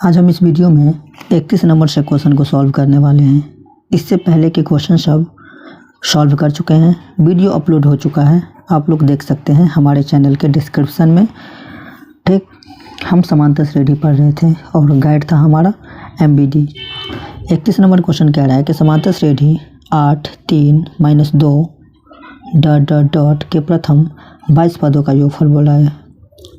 आज हम इस वीडियो में 31 नंबर से क्वेश्चन को सॉल्व करने वाले हैं। इससे पहले के क्वेश्चन सब सॉल्व कर चुके हैं, वीडियो अपलोड हो चुका है, आप लोग देख सकते हैं हमारे चैनल के डिस्क्रिप्शन में। ठीक, हम समांतर श्रेणी पढ़ रहे थे और गाइड था हमारा MBD। 31 नंबर क्वेश्चन कह रहा है कि समांतर श्रेणी 8, 3, -2 ... के प्रथम 22 पदों का योगफल बोला है।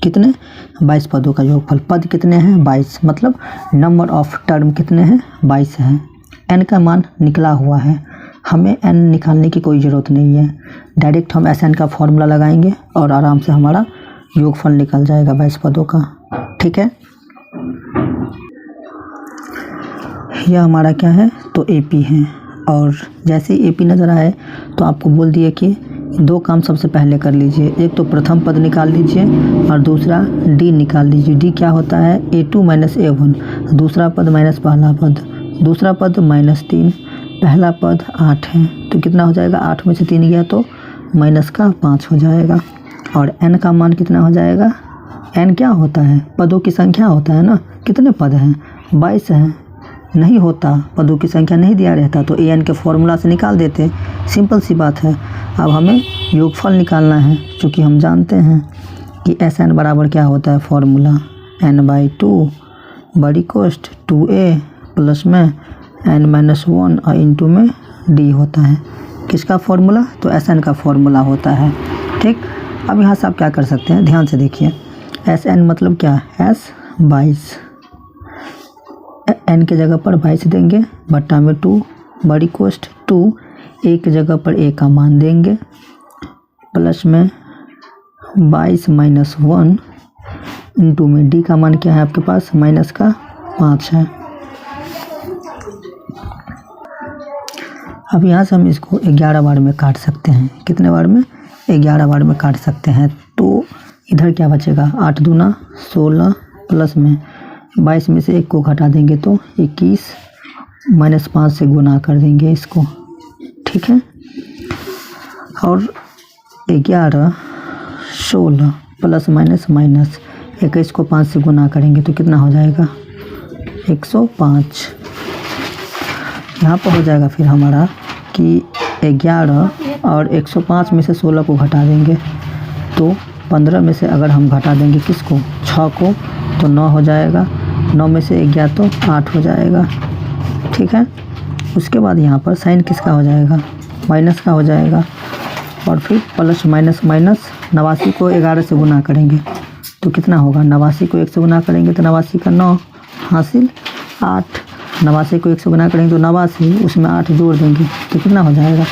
कितने? 22 पदों का योगफल। पद कितने हैं? 22, मतलब नंबर ऑफ टर्म कितने हैं? 22 हैं। n का मान निकला हुआ है, हमें n निकालने की कोई ज़रूरत नहीं है, डायरेक्ट हम SN का फॉर्मूला लगाएंगे और आराम से हमारा योगफल निकल जाएगा 22 पदों का। ठीक है, यह हमारा क्या है? तो AP है। और जैसे ही AP नज़र आए तो आपको बोल दिए कि दो काम सबसे पहले कर लीजिए, एक तो प्रथम पद निकाल लीजिए और दूसरा D निकाल लीजिए। D क्या होता है? A2 - A1, दूसरा पद माइनस पहला पद, दूसरा पद -3, पहला पद 8 है, तो कितना हो जाएगा? 8 में से 3 गया तो -5 हो जाएगा। और n का मान कितना हो जाएगा? n क्या होता है? पदों की संख्या होता है ना। कितने पद हैं? 22 हैं। नहीं होता, पदों की संख्या नहीं दिया रहता तो an के फॉर्मूला से निकाल देते, सिंपल सी बात है। अब हमें योगफल निकालना है, क्योंकि हम जानते हैं कि SN बराबर क्या होता है? फॉर्मूला n/2 बड़ी कोष्ठ 2a प्लस में n-1 और इंटू में d होता है। किसका फॉर्मूला? तो SN का फॉर्मूला होता है। ठीक, अब यहाँ से आप क्या कर सकते हैं, ध्यान से देखिए। SN मतलब क्या? S 22, n के जगह पर 22 देंगे, बट्टा में 2 बड़ी कोष्ठ 2, एक की जगह पर a का मान देंगे, प्लस में 22 - 1 इंटू में d का मान क्या है आपके पास? -5 है। अब यहाँ से हम इसको 11 बार में काट सकते हैं। कितने बार में? 11 बार में काट सकते हैं। तो इधर क्या बचेगा? 8 दूना 16 प्लस में 22 में से 1 को घटा देंगे तो 21, -5 से गुना कर देंगे इसको। ठीक है, और 11 16 प्लस माइनस 21 को 5 से गुना करेंगे तो कितना हो जाएगा? 105। यहाँ पर हो जाएगा फिर हमारा कि 11 और 105 में से 16 को घटा देंगे तो 15 में से अगर हम घटा देंगे किसको? 6 को, तो 9 हो जाएगा। 9 में से 1 गया तो 8 हो जाएगा। ठीक है, उसके बाद यहाँ पर साइन किसका हो जाएगा? माइनस का हो जाएगा। और फिर प्लस माइनस 89 को 11 से गुना करेंगे तो कितना होगा? 89 को 1 से गुना करेंगे तो 89 का 9 हासिल 8, 89 को 1 से गुना करेंगे तो 89, उसमें 8 जोड़ देंगे तो कितना हो जाएगा?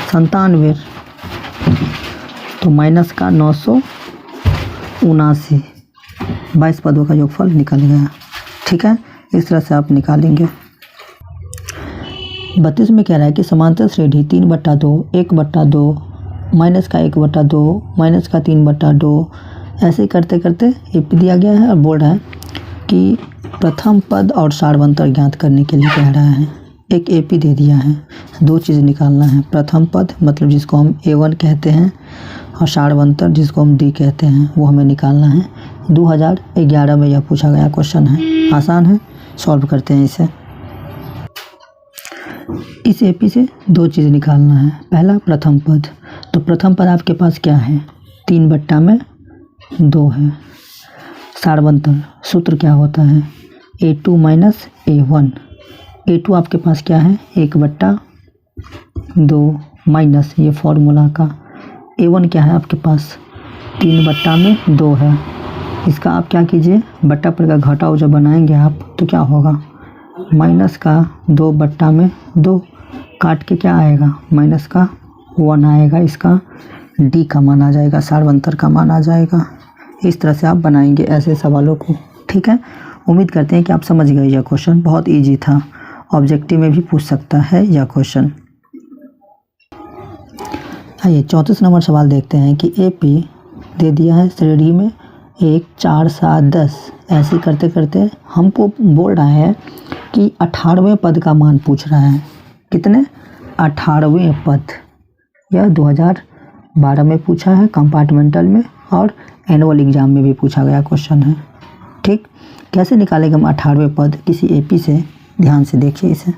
97। तो माइनस का 979, 22 पदों का योगफल निकल गया। ठीक है, इस तरह से आप निकालेंगे। 32 में कह रहा है कि समांतर श्रेणी 3/2, 1/2, माइनस का 1/2, माइनस का 3/2, ऐसे करते करते AP दिया गया है और बोल रहा है कि प्रथम पद और सारवंतर ज्ञात करने के लिए कह रहा है। एक AP दे दिया है, दो चीज़ निकालना है। प्रथम पद मतलब जिसको हम A1 कहते हैं और सारवंतर जिसको हम D कहते हैं, वो हमें निकालना है। 2011 में यह पूछा गया क्वेश्चन है, आसान है, सॉल्व करते हैं इसे। इस AP से दो चीज़ निकालना है। पहला प्रथम पद, तो प्रथम पद आपके पास क्या है? 3/2 है। सारवंतर सूत्र क्या होता है? A2 - A1। A2 आपके पास क्या है? 1/2 माइनस ये फॉर्मूला का। A1 क्या है आपके पास? 3/2 है। इसका आप क्या कीजिए, बट्टा पर का घटाव जब बनाएंगे आप तो क्या होगा? माइनस का 2/2 काट के क्या आएगा? माइनस का 1 आएगा। इसका D का मान आ जाएगा, सारवंतर का मान आ जाएगा। इस तरह से आप बनाएंगे ऐसे सवालों को। ठीक है, उम्मीद करते हैं कि आप समझ गए। यह क्वेश्चन बहुत इजी था, ऑब्जेक्टिव में भी पूछ सकता है यह क्वेश्चन। आइए 34 नंबर सवाल देखते हैं कि AP दे दिया है श्रेणी में 1, 4, 7, 10, ऐसे करते करते हमको बोल रहा है कि 18वें पद का मान पूछ रहा है। कितने? 18वें पद। यह 2012 में पूछा है कंपार्टमेंटल में और एनुअल एग्जाम में भी पूछा गया क्वेश्चन है। ठीक, कैसे निकालेंगे हम 18वें पद किसी एपी से? ध्यान से देखिए इसे,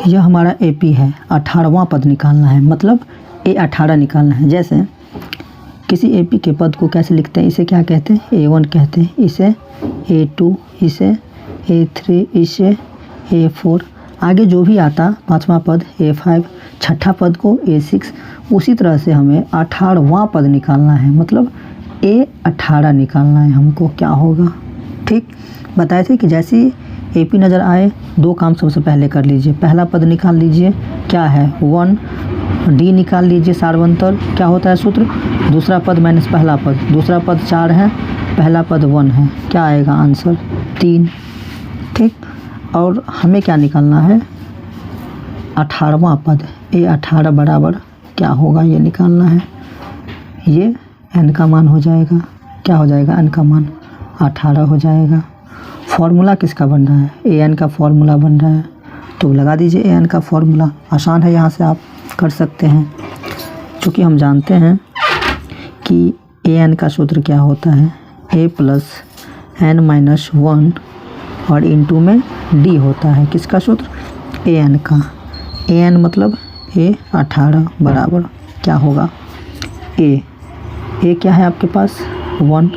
यह हमारा एपी है, 18वां पद निकालना है, मतलब A18 निकालना है। जैसे किसी एपी के पद को कैसे लिखते हैं? इसे क्या कहते हैं? A1 कहते हैं, इसे A2, इसे A3, इसे A4, आगे जो भी आता 5वां पद A5, छठा पद को A6। उसी तरह से हमें 18वां पद निकालना है, मतलब A18 निकालना है हमको। क्या होगा? ठीक बताए थे कि जैसे एपी नज़र आए, दो काम सबसे पहले कर लीजिए। पहला पद निकाल लीजिए, क्या है? 1, डी निकाल लीजिए सार्वंतर, क्या होता है सूत्र? दूसरा पद माइनस पहला पद, दूसरा पद 4 है, पहला पद 1 है, क्या आएगा आंसर? 3। ठीक, और हमें क्या निकालना है? 18वां पद, A18 बराबर क्या होगा ये निकालना है। ये n का मान हो जाएगा, क्या हो जाएगा? n का मान 18 हो जाएगा। फॉर्मूला किसका बन रहा है? an का फॉर्मूला बन रहा है, तो लगा दीजिए an का फॉर्मूला। आसान है, यहाँ से आप कर सकते हैं, क्योंकि हम जानते हैं कि an का सूत्र क्या होता है? a + n-1 और इंटू में d होता है। किसका सूत्र? an का। an मतलब A18 बराबर क्या होगा? a क्या है आपके पास? 1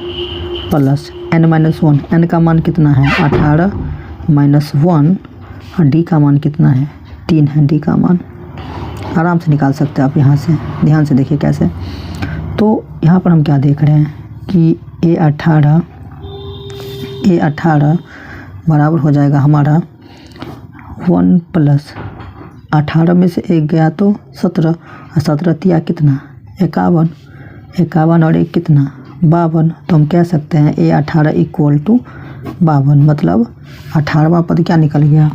+ n-1, n का मान कितना है? 18 - 1, और d का मान कितना है? 3 है d का मान। आराम से निकाल सकते हैं आप यहाँ से। ध्यान से देखिए कैसे। तो यहाँ पर हम क्या देख रहे हैं कि A18 बराबर हो जाएगा हमारा 1 + 18 में से 1 गया तो 17, और 17 तिया कितना? 51, 51 और 1 कितना? 52। तो हम कह सकते हैं A18 = 52, मतलब 18वां पद क्या निकल गया?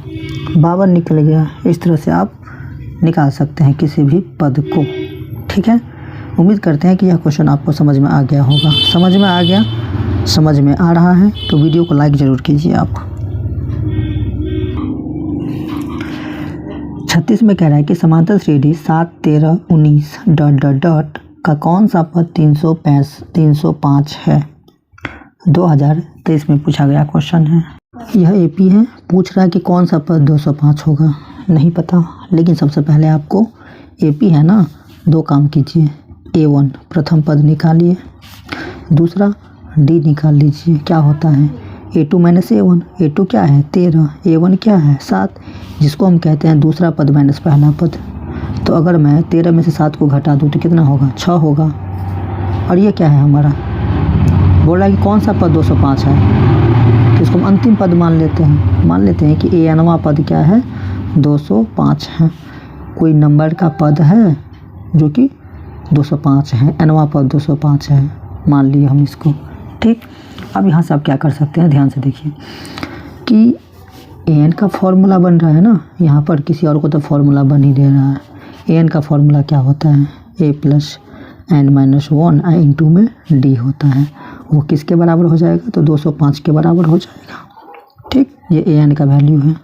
52 निकल गया। इस तरह से आप निकाल सकते हैं किसी भी पद को। ठीक है, उम्मीद करते हैं कि यह क्वेश्चन आपको समझ में आ गया होगा। समझ में आ गया? समझ में आ रहा है तो वीडियो को लाइक ज़रूर कीजिए आप। 36 में कह रहा है कि समांतर श्रेणी 7, 13, 19 ... का कौन सा पद 305 है? 2023 में पूछा गया क्वेश्चन है। यह एपी है, पूछ रहा है कि कौन सा पद 205 होगा। नहीं पता, लेकिन सबसे पहले आपको एपी है ना, दो काम कीजिए। A1 प्रथम पद निकालिए, दूसरा डी निकाल लीजिए। क्या होता है? A2 - A1। A2 क्या है? 13, A1 क्या है? 7, जिसको हम कहते हैं दूसरा पद माइनस पहला पद। तो अगर मैं 13 में से 7 को घटा दूँ तो कितना होगा? 6 होगा। और ये क्या है हमारा? बोल रहा है कि कौन सा पद 205 है, तो इसको हम अंतिम पद मान लेते हैं कि ANवां पद क्या है? 205 है। कोई नंबर का पद है जो कि 205 है, nवां पद 205 है, मान लिए हम इसको। ठीक, अब यहाँ से आप क्या कर सकते हैं? ध्यान से देखिए कि an का फॉर्मूला बन रहा है ना, यहाँ पर किसी और को तो फॉर्मूला बन ही दे रहा है। an का फॉर्मूला क्या होता है? a + n-1 इंटू में d होता है। वो किसके बराबर हो जाएगा? तो 205 के बराबर हो जाएगा। ठीक, ये an का वैल्यू है।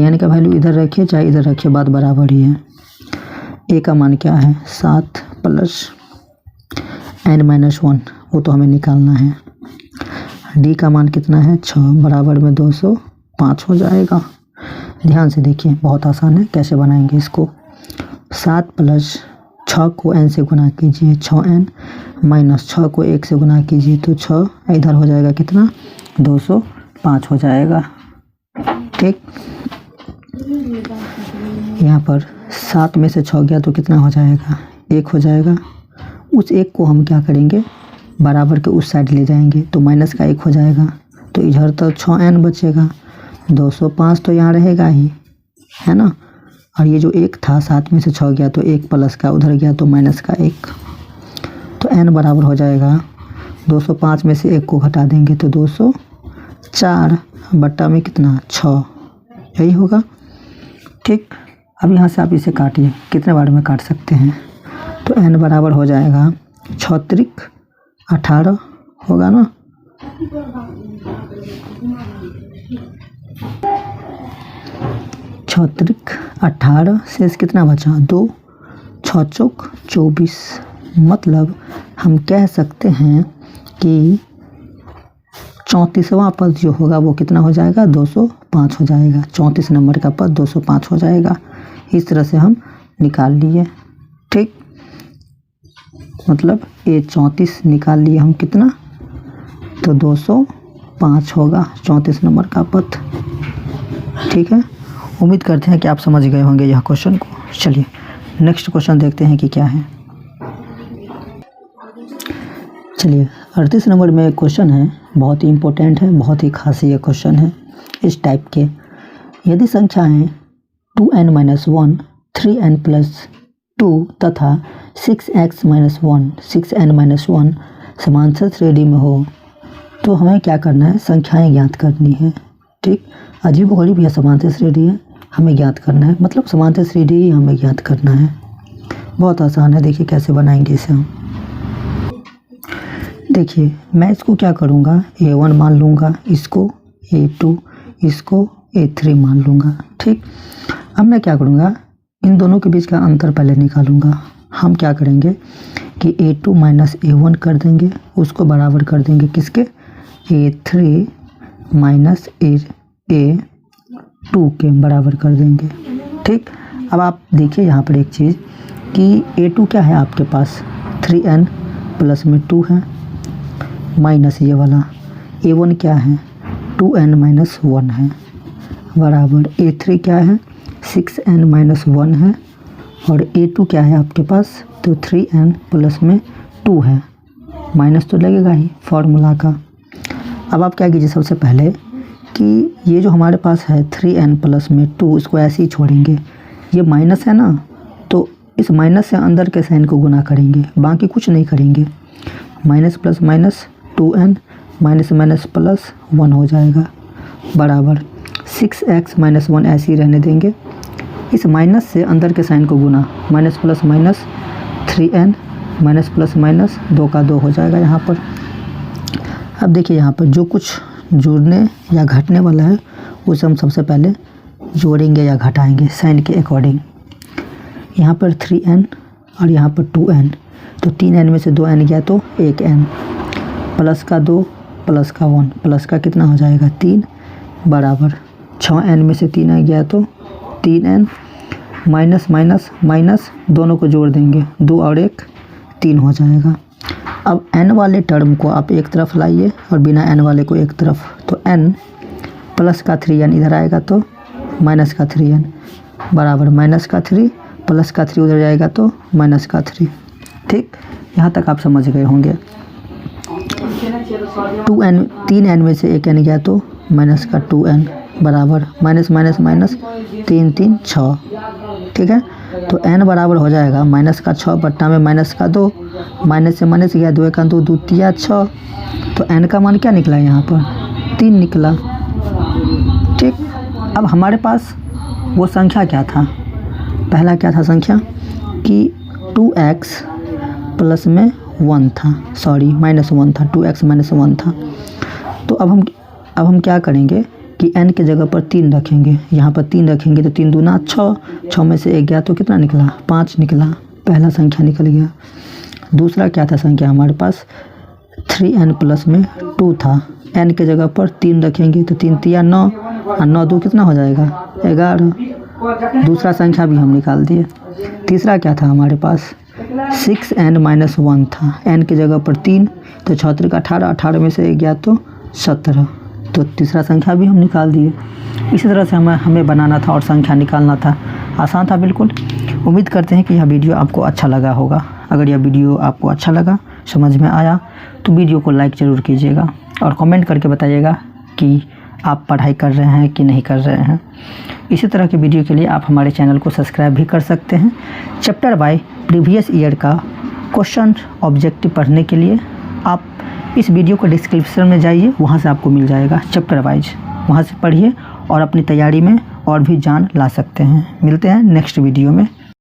an का वैल्यू इधर रखिए चाहे इधर रखिए, बात बराबर ही है। a का मान क्या है? 7 + n-1, वो तो हमें निकालना है। d का मान कितना है? 6 बराबर में 205 हो जाएगा। ध्यान से देखिए, बहुत आसान है, कैसे बनाएंगे इसको। 7 + 6 को n से गुना कीजिए, 6n - 6 को 1 से गुना कीजिए तो 6, इधर हो जाएगा कितना? 205 हो जाएगा। ठीक, यहाँ पर 7 में से 6 गया तो कितना हो जाएगा? 1 हो जाएगा। उस 1 को हम क्या करेंगे? बराबर के उस साइड ले जाएंगे तो माइनस का 1 हो जाएगा, तो इधर तो 6n बचेगा। 205 तो यहाँ रहेगा ही, है ना। और ये जो 1 था, 7 में से 6 गया तो 1 प्लस का उधर गया तो माइनस का 1, तो n बराबर हो जाएगा 205 में से 1 को घटा देंगे तो 204 बट्टा में कितना? 6, यही होगा। ठीक, अब यहाँ से आप इसे काटिए, कितने बार में काट सकते हैं? तो n बराबर हो जाएगा 6 × 18 होगा ना। 6 × 18 शेष कितना बचा? 2, 6 × 24। मतलब हम कह सकते हैं कि 34वां पद जो होगा वो कितना हो जाएगा, 205 हो जाएगा। 34 नंबर का पद 205 हो जाएगा। इस तरह से हम निकाल लिए, ठीक। मतलब ये 34 निकाल लिए हम कितना, तो 205 होगा 34 नंबर का पद, ठीक है। उम्मीद करते हैं कि आप समझ गए होंगे यह क्वेश्चन को। चलिए नेक्स्ट क्वेश्चन देखते हैं कि क्या है। चलिए 38 नंबर में एक क्वेश्चन है, बहुत ही इम्पोर्टेंट है, बहुत ही खास ये क्वेश्चन है इस टाइप के। यदि संख्याएं 2n-1, 3n+2 तथा 6x-1, 6n-1 समांतर श्रेणी में हो तो हमें क्या करना है, संख्याएं ज्ञात करनी है, ठीक। अजीबोगरीब यह समांतर श्रेणी है, हमें ज्ञात करना है, मतलब समांतर श्रेणी ही हमें ज्ञात करना है। बहुत आसान है, देखिए कैसे बनाएंगे इसे हम। देखिए मैं इसको क्या करूँगा, A1 मान लूँगा, इसको A2, इसको A3 मान लूँगा, ठीक। अब मैं क्या करूँगा, इन दोनों के बीच का अंतर पहले निकालूँगा। हम क्या करेंगे कि A2 माइनस A1 कर देंगे, उसको बराबर कर देंगे किसके, A3 माइनस A2 के बराबर कर देंगे, ठीक। अब आप देखिए यहाँ पर एक चीज़ कि A2 क्या है आपके पास, 3n प्लस में 2 है, माइनस ये वाला A1 क्या है, 2n-1 है, बराबर A3 क्या है, 6n-1 है, और A2 क्या है आपके पास, तो 3n प्लस में 2 है, माइनस तो लगेगा ही फॉर्मूला का। अब आप क्या कीजिए, सबसे पहले कि ये जो हमारे पास है 3n प्लस में 2, इसको ऐसे ही छोड़ेंगे। ये माइनस है ना, तो इस माइनस से अंदर के साइन को गुना करेंगे, बाकी कुछ नहीं करेंगे। Minus plus minus 2n, minus minus plus 1 हो जाएगा, बराबर 6x-1 ऐसे ही रहने देंगे। इस माइनस से अंदर के साइन को गुना, minus plus minus 3n, minus plus minus 2 का 2 हो जाएगा यहाँ पर। अब देखिए यहाँ पर जो कुछ जुड़ने या घटने वाला है उसे हम सबसे पहले जोड़ेंगे या घटाएंगे साइन के अकॉर्डिंग। यहाँ पर 3n और यहाँ पर 2n, तो 3n में से 2n गया तो 1n, प्लस का 2 प्लस का 1, प्लस का कितना हो जाएगा 3, बराबर 6n में से 3 गया तो 3n, माइनस माइनस माइनस दोनों को जोड़ देंगे, 2 और 1 3 हो जाएगा। अब n वाले टर्म को आप एक तरफ लाइए और बिना n वाले को एक तरफ, तो n प्लस का 3n इधर आएगा तो माइनस का 3n, बराबर माइनस का 3 प्लस का 3 उधर जाएगा तो माइनस का 3, ठीक। यहाँ तक आप समझ गए होंगे। 3n में से 1n गया तो माइनस का 2n, बराबर माइनस माइनस माइनस 3 3 6, ठीक है। तो n बराबर हो जाएगा माइनस का 6 बट्टा में माइनस का 2, माइनस से माइनस गया 2 का 2, 2 तिया 6, तो n का मान क्या निकला यहाँ पर 3 निकला, ठीक। अब हमारे पास वो संख्या क्या था, पहला क्या था संख्या कि 2x प्लस में 1 था, सॉरी माइनस 1 था, 2x माइनस 1 था। तो अब हम क्या करेंगे कि n के जगह पर 3 रखेंगे, यहाँ पर 3 रखेंगे तो 3 दूना 6, 6 में से 1 गया तो कितना निकला 5 निकला, पहला संख्या निकल गया। दूसरा क्या था संख्या हमारे पास, 3n प्लस में 2 था, n के जगह पर 3 रखेंगे तो 3 तिया 9, और 9 2 कितना हो जाएगा 11, दूसरा संख्या भी हम निकाल दिए। तीसरा क्या था हमारे पास, 6n-1 था, n के जगह पर 3, तो 6 का 18, 18 में से 1 गया तो 17, तो तीसरा संख्या भी हम निकाल दिए। इसी तरह से हमें बनाना था और संख्या निकालना था, आसान था बिल्कुल। उम्मीद करते हैं कि यह वीडियो आपको अच्छा लगा होगा। अगर यह वीडियो आपको अच्छा लगा, समझ में आया, तो वीडियो को लाइक ज़रूर कीजिएगा और कमेंट करके बताइएगा कि आप पढ़ाई कर रहे हैं कि नहीं कर रहे हैं। इसी तरह के वीडियो के लिए आप हमारे चैनल को सब्सक्राइब भी कर सकते हैं। चैप्टर बाय प्रीवियस ईयर का क्वेश्चन ऑब्जेक्टिव पढ़ने के लिए आप इस वीडियो को डिस्क्रिप्शन में जाइए, वहाँ से आपको मिल जाएगा चैप्टर वाइज, वहाँ से पढ़िए और अपनी तैयारी में और भी जान ला सकते हैं। मिलते हैं नेक्स्ट वीडियो में।